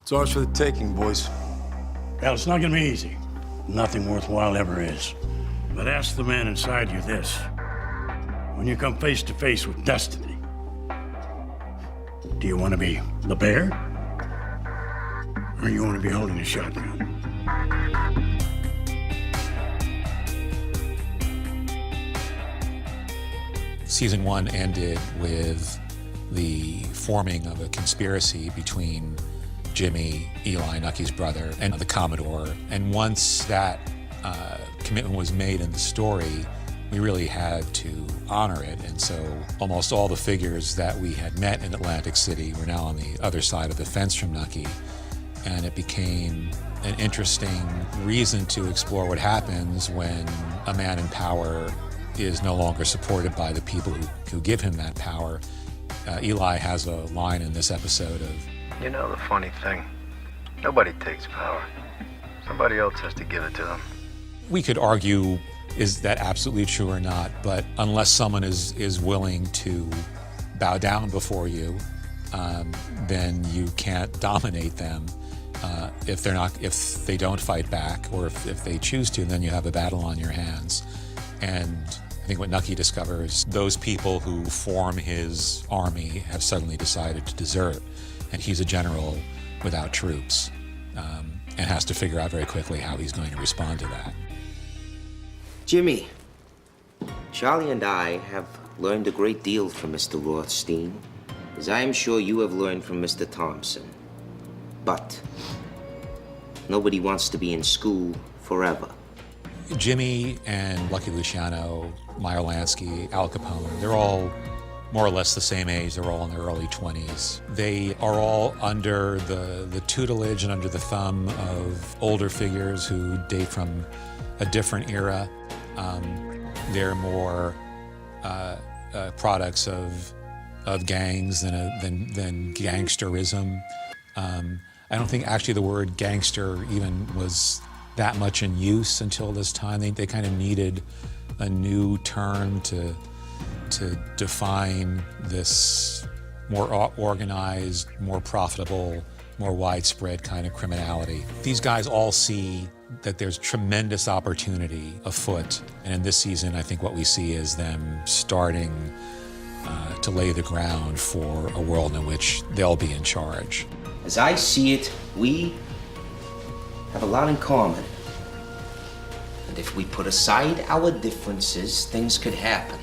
It's ours for the taking, boys. Well, it's not gonna be easy. Nothing worthwhile ever is. But ask the man inside you this. When you come face to face with destiny, do you want to be the bear? Or you want to be holding a shotgun? Season 1 ended with the forming of a conspiracy between Jimmy, Eli, Nucky's brother, and the Commodore. And once that commitment was made in the story, we really had to honor it. And so almost all the figures that we had met in Atlantic City were now on the other side of the fence from Nucky. And it became an interesting reason to explore what happens when a man in power is no longer supported by the people who give him that power. Eli has a line in this episode of, You know the funny thing? Nobody takes power. Somebody else has to give it to them. we could argue, is that absolutely true or not? But unless someone is willing to bow down before you, then you can't dominate them. If they don't fight back, or if they choose to, then you have a battle on your hands. And I think what Nucky discovers, those people who form his army have suddenly decided to desert, and he's a general without troops, and has to figure out very quickly how he's going to respond to that. Jimmy, Charlie and I have learned a great deal from Mr. Rothstein, as I am sure you have learned from Mr. Thompson. But nobody wants to be in school forever. Jimmy and Lucky Luciano, Meyer Lansky, Al Capone, they're all more or less the same age. They're all in their early 20s. They are all under the tutelage and under the thumb of older figures who date from a different era. They're more products of gangs than gangsterism. I don't think actually the word gangster even was that much in use until this time. They kind of needed a new term to define this more organized, more profitable, more widespread kind of criminality. These guys all see that there's tremendous opportunity afoot. And in this season, I think what we see is them starting to lay the ground for a world in which they'll be in charge. As I see it, we have a lot in common. And if we put aside our differences, things could happen.